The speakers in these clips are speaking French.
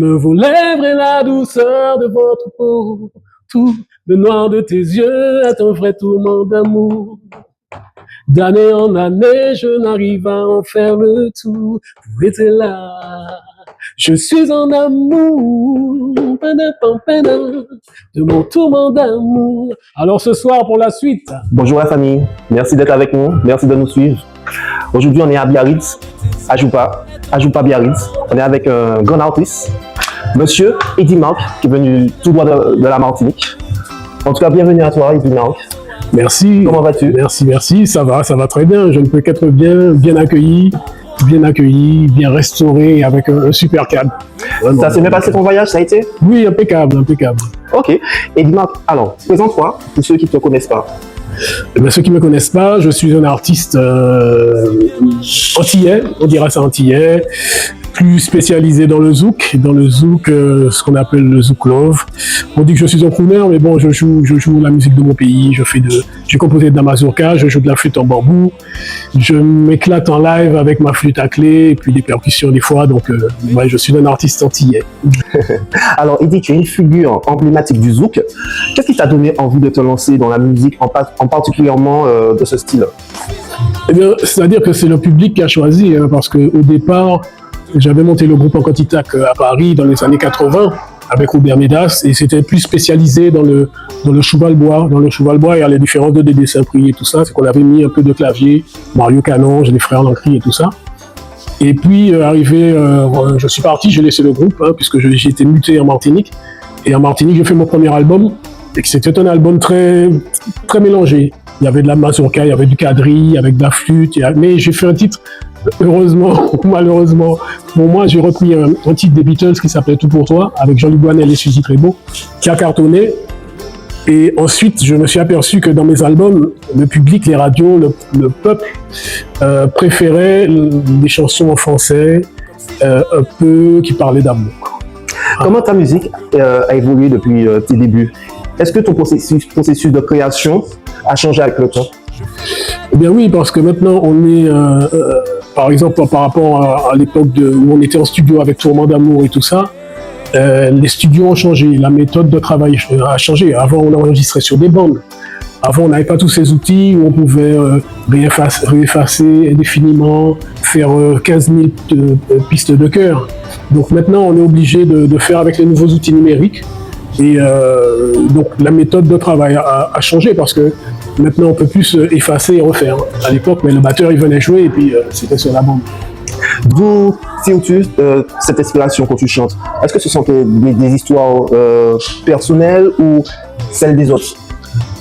Me vos lèvres et la douceur de votre peau, tout le noir de tes yeux est un vrai tourment d'amour. D'année en année, je n'arrive à en faire le tour. Vous étiez là, je suis en amour, de mon tourment d'amour. Alors ce soir pour la suite. Bonjour la famille, merci d'être avec nous, merci de nous suivre. Aujourd'hui on est à Biarritz, à Joupa Biarritz. On est avec un grand artiste, Monsieur Eddy Marc, qui est venu tout droit de la Martinique. En tout cas, bienvenue à toi Eddy Marc. Merci. Comment vas-tu? Merci, ça va très bien. Je ne peux qu'être bien accueilli, bien restauré, avec un super cadre. Vraiment. Ça s'est bien passé ton voyage, ça a été? Oui, impeccable. Ok. Eddy Marc, alors, présente-toi pour ceux qui ne te connaissent pas. Ceux qui ne me connaissent pas, je suis un artiste antillais, on dira ça antillais, plus spécialisé dans le zouk, ce qu'on appelle le zouk love. On dit que je suis un crooner, mais bon, je joue la musique de mon pays, j'ai composé de la mazurka, je joue de la flûte en bambou, je m'éclate en live avec ma flûte à clé, et puis des percussions des fois, donc ouais, je suis un artiste antillais. Alors Eddy, tu es une figure emblématique du zouk. Qu'est-ce qui t'a donné envie de te lancer dans la musique, en particulièrement de ce style? Eh bien, c'est-à-dire que c'est le public qui a choisi, hein, parce qu'au départ, j'avais monté le groupe Ankantitac à Paris dans les années 80 avec Robert Médas et c'était plus spécialisé dans le cheval-bois. Dans le cheval-bois, il y a les différences de Dédé Saint-Prix et tout ça. C'est qu'on avait mis un peu de clavier, Mario Canonge, les frères Lancry et tout ça. Et puis, je suis parti, j'ai laissé le groupe, hein, puisque j'ai été muté en Martinique. Et en Martinique, j'ai fait mon premier album. Et c'était un album très, très mélangé. Il y avait de la mazurka, il y avait du quadrille, avec de la flûte. Mais j'ai fait un titre, heureusement ou malheureusement, pour moi, j'ai repris un titre des Beatles qui s'appelait Tout pour toi, avec Jean-Luc Boinel et Suzy Trébeau, qui a cartonné. Et ensuite, je me suis aperçu que dans mes albums, le public, les radios, le peuple préférait les chansons en français, un peu qui parlaient d'amour. Comment ta musique a évolué depuis tes débuts? Est-ce que ton processus de création a changé avec le temps? Eh bien oui, parce que maintenant on est, par exemple, par rapport à l'époque où on était en studio avec Tourment d'amour et tout ça, les studios ont changé, la méthode de travail a changé. Avant, on enregistrait sur des bandes. Avant, on n'avait pas tous ces outils où on pouvait réeffacer indéfiniment, faire 15 000 pistes de chœur. Donc maintenant, on est obligé de faire avec les nouveaux outils numériques. Et donc la méthode de travail a changé parce que maintenant on peut plus effacer et refaire. À l'époque, mais le batteur il venait jouer et puis c'était sur la bande. D'où tires-tu cette inspiration quand tu chantes? Est-ce que ce sont des histoires personnelles ou celles des autres?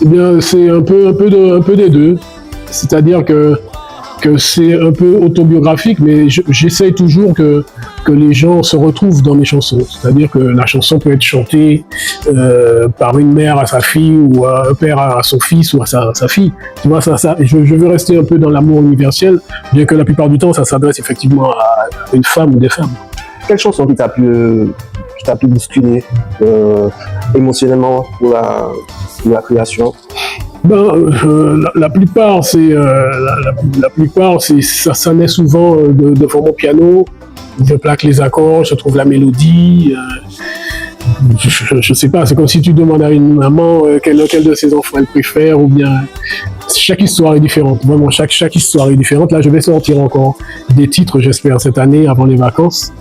Eh bien, c'est un peu des deux. C'est-à-dire que c'est un peu autobiographique, mais j'essaye toujours que les gens se retrouvent dans mes chansons. C'est-à-dire que la chanson peut être chantée par une mère à sa fille, ou un père à son fils, ou à sa fille. Tu vois, je veux rester un peu dans l'amour universel, bien que la plupart du temps, ça s'adresse effectivement à une femme ou des femmes. Quelle chanson qui t'a pu bousculer émotionnellement pour la création? La plupart, ça naît souvent devant mon piano. Je plaque les accords, je trouve la mélodie. Je sais pas, c'est comme si tu demandes à une maman quel de ses enfants elle préfère, ou bien chaque histoire est différente. Vraiment, chaque histoire est différente. Là, je vais sortir encore des titres, j'espère, cette année avant les vacances.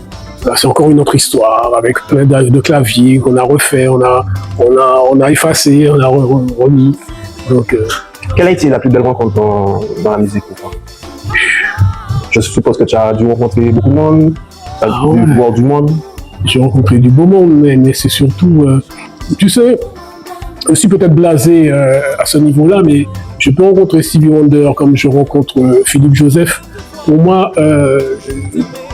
Là, c'est encore une autre histoire avec plein de claviers qu'on a refait, on a effacé, on a remis. Donc, quelle a été la plus belle rencontre dans la musique pour toi? Je suppose que tu as dû rencontrer beaucoup de monde, tu as dû voir du monde. J'ai rencontré du beau monde, mais c'est surtout, tu sais, je suis peut-être blasé à ce niveau-là, mais je peux rencontrer Stevie Wonder comme je rencontre Philippe Joseph. Pour moi,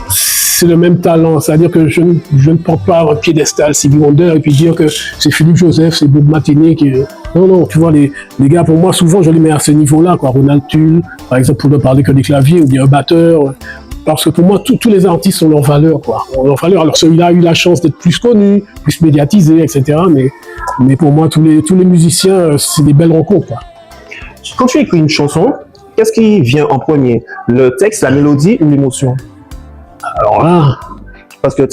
c'est le même talent, c'est-à-dire que je ne porte pas un piédestal Stevie Wonder et puis dire que c'est Philippe Joseph, c'est Bob Marley qui... Non, tu vois, les gars, pour moi, souvent, je les mets à ce niveau-là, quoi. Ronald Tull, par exemple, pour ne parler que des claviers, ou bien un batteur, parce que pour moi, tous les artistes ont leur valeur, quoi. Ont leur valeur. Alors, celui-là a eu la chance d'être plus connu, plus médiatisé, etc., mais pour moi, tous les musiciens, c'est des belles rencontres, quoi. Quand tu écris une chanson, qu'est-ce qui vient en premier? Le texte, la mélodie ou l'émotion? Alors là... Parce que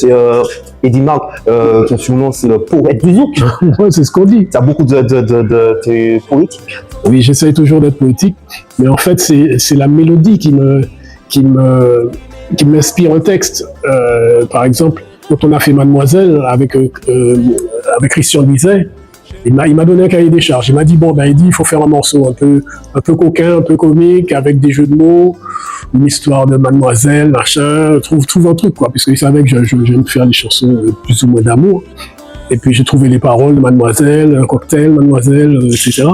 Eddie Marc, ton surnom c'est le poète du zouk. Ouais, c'est ce qu'on dit. Tu as beaucoup de poétique. Oui, j'essaye toujours d'être poétique, mais en fait, c'est la mélodie qui m'inspire un texte. Par exemple, quand on a fait Mademoiselle avec Christian Bizet, il m'a donné un cahier des charges. Il m'a dit, bon, ben, il faut faire un morceau un peu coquin, un peu comique, avec des jeux de mots, une histoire de Mademoiselle, machin, trouve un truc, quoi, puisqu'il savait que j'aime faire des chansons plus ou moins d'amour. Et puis j'ai trouvé les paroles de Mademoiselle, un cocktail, Mademoiselle, etc.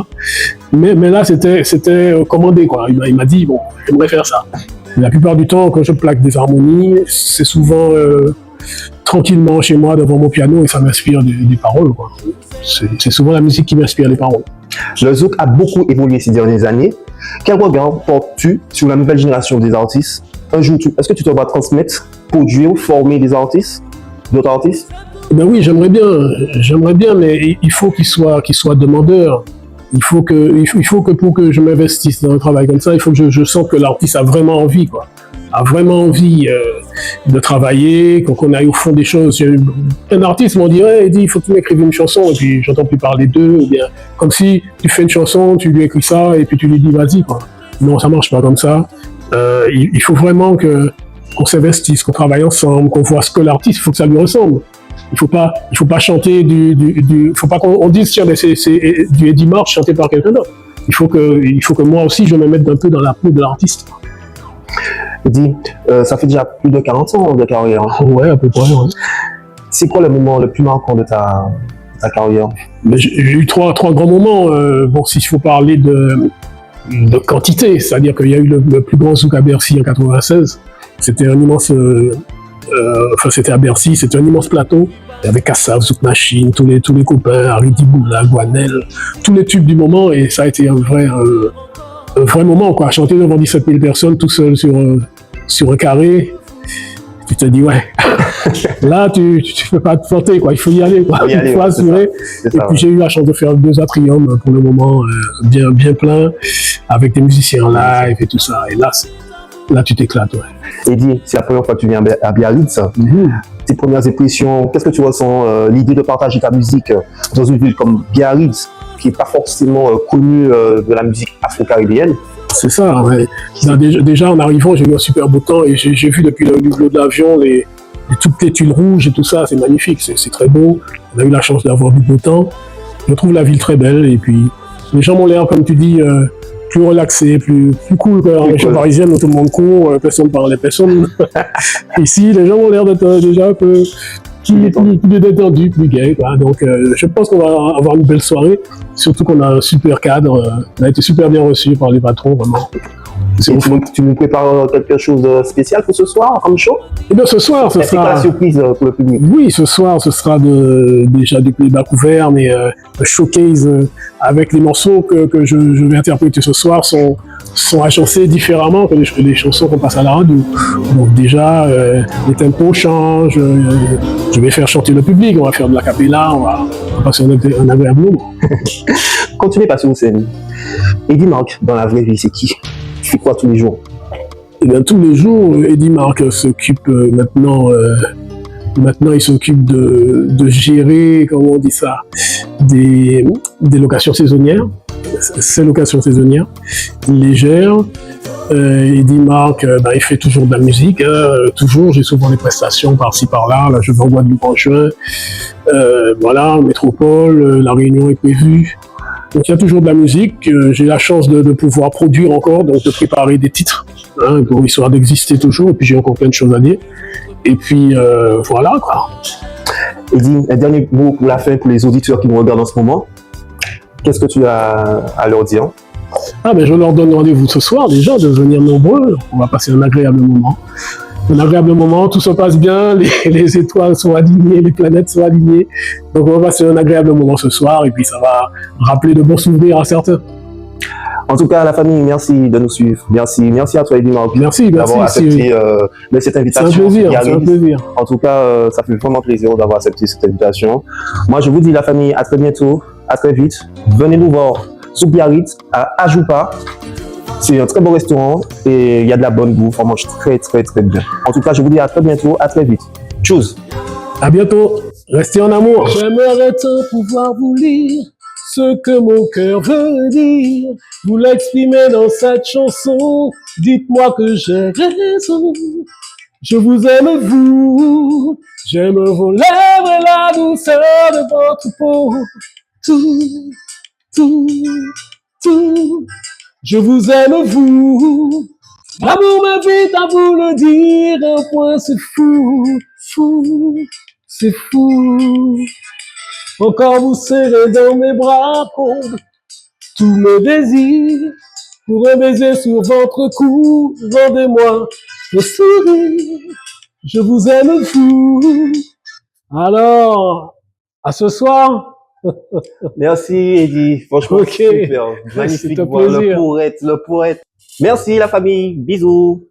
Mais là, c'était commandé, quoi. Il m'a dit, bon, j'aimerais faire ça. Et la plupart du temps, quand je plaque des harmonies, c'est souvent tranquillement chez moi devant mon piano et ça m'inspire des paroles, quoi. C'est souvent la musique qui m'inspire les paroles. Le zouk a beaucoup évolué ces dernières années. Quel regard portes-tu sur la nouvelle génération des artistes? Un jour, est-ce que tu te vas transmettre, produire, former des artistes, d'autres artistes? Ben oui, j'aimerais bien, mais il faut qu'il soit demandeur. Il faut que pour que je m'investisse dans un travail comme ça, il faut que je sente que l'artiste a vraiment envie, quoi. A vraiment envie de travailler, qu'on aille au fond des choses. Un artiste m'en dirait, il dit, il faut que tu m'écrives une chanson, et puis j'entends plus parler d'eux, ou bien comme si tu fais une chanson, tu lui écris ça, et puis tu lui dis, vas-y, quoi. Non, ça marche pas comme ça. Il faut vraiment qu'on s'investisse, qu'on travaille ensemble, qu'on voit ce que l'artiste, il faut que ça lui ressemble. Il faut pas chanter faut pas qu'on dise, tiens, c'est du Eddie Marc chanté par quelqu'un d'autre. Il faut que moi aussi, je me mette un peu dans la peau de l'artiste. Eddie, ça fait déjà plus de 40 ans de carrière. Ouais, à peu près, ouais. C'est quoi le moment le plus marquant de ta carrière? J'ai eu trois grands moments. Bon, s'il faut parler de quantité, c'est-à-dire qu'il y a eu le plus grand zouk à Bercy en 96. C'était un immense... c'était à Bercy, c'était un immense plateau. Il y avait Kassav, Zouk Machine, tous les copains, Harry Diboula, Guanel, tous les tubes du moment, et ça a été un vrai moment, quoi. Chanter devant 17 000 personnes tout seul sur un carré, tu te dis, ouais, là, tu peux pas te planter, quoi. Il faut y aller, quoi. Il faut assurer. Et puis, j'ai eu la chance de faire 2 atriums pour le moment, bien plein, avec des musiciens en live et tout ça. Et là, tu t'éclates, ouais. Eddie, c'est la première fois que tu viens à Biarritz. Tes premières impressions, qu'est-ce que tu ressens, l'idée de partager ta musique dans une ville comme Biarritz, qui n'est pas forcément connue de la musique afro-caribéenne? C'est ça, ouais. Déjà en arrivant, j'ai eu un super beau temps et j'ai vu depuis le hublot de l'avion toutes les tuiles rouges et tout ça, c'est magnifique, c'est très beau. On a eu la chance d'avoir du beau temps. Je trouve la ville très belle et puis les gens m'ont l'air, comme tu dis, plus relaxé, plus cool qu'en région parisienne où tout le monde court, personne parle à personne. Ici, les gens ont l'air d'être déjà un peu plus détendus, plus gays, quoi. Donc, je pense qu'on va avoir une belle soirée, surtout qu'on a un super cadre. On a été super bien reçus par les patrons, vraiment. Tu nous prépares quelque chose de spécial pour ce soir, comme show? Eh bien, ce soir, ce sera... la surprise pour le public? Oui, ce soir, ce sera déjà du playback ouvert, mais un showcase avec les morceaux que je vais interpréter ce soir sont agencés différemment que les chansons qu'on passe à la radio. Donc déjà, les tempos changent, je vais faire chanter le public, on va faire de la cappella, on va passer un agréable moment. Quand tu n'es pas sur scène, Eddie Marc, dans la vraie vie, c'est qui? Tu fais quoi tous les jours? Eh bien, tous les jours, Eddie Marc s'occupe maintenant, il s'occupe de gérer, comment on dit ça, des locations saisonnières. Ces locations saisonnières, il les gère. Eddie Marc, il fait toujours de la musique, toujours. J'ai souvent des prestations par-ci par-là. Là, je vais en Guadeloupe en juin. Voilà, Métropole, La Réunion est prévue. Donc il y a toujours de la musique, j'ai la chance de pouvoir produire encore, donc de préparer des titres, pour histoire d'exister toujours, et puis j'ai encore plein de choses à dire. Et puis voilà, quoi. Eddie, un dernier mot pour la fin, pour les auditeurs qui nous regardent en ce moment. Qu'est-ce que tu as à leur dire? Je leur donne rendez-vous ce soir déjà, de venir nombreux, on va passer un agréable moment. Tout se passe bien, les étoiles sont alignées, les planètes sont alignées. Donc on va passer un agréable moment ce soir et puis ça va rappeler de bons souvenirs à certains. En tout cas, la famille, merci de nous suivre. Merci à toi, Eddie Marc. Merci d'avoir accepté cette invitation. C'est un plaisir. En tout cas, ça fait vraiment plaisir d'avoir accepté cette invitation. Moi, je vous dis, la famille, à très bientôt, à très vite. Venez nous voir sous Biarritz, à Ajoupa. C'est un très beau restaurant et il y a de la bonne bouffe. On mange très, très, très bien. En tout cas, je vous dis à très bientôt, à très vite. Tchuss! À bientôt. Restez en amour. J'aimerais tant pouvoir vous lire ce que mon cœur veut dire. Vous l'exprimez dans cette chanson. Dites-moi que j'ai raison. Je vous aime, vous. J'aime vos lèvres et la douceur de votre peau. Tout, tout, tout. Je vous aime, vous. L'amour m'invite à vous le dire. Un point, c'est fou, fou, c'est fou. Encore vous serrez dans mes bras, comble tous mes désirs. Pour un baiser sur votre cou, rendez-moi le sourire. Je vous aime, vous. Alors, à ce soir. Merci, Eddie. Franchement, Ok. super. Magnifique C'est un voix. plaisir. Le poète. Merci, la famille. Bisous.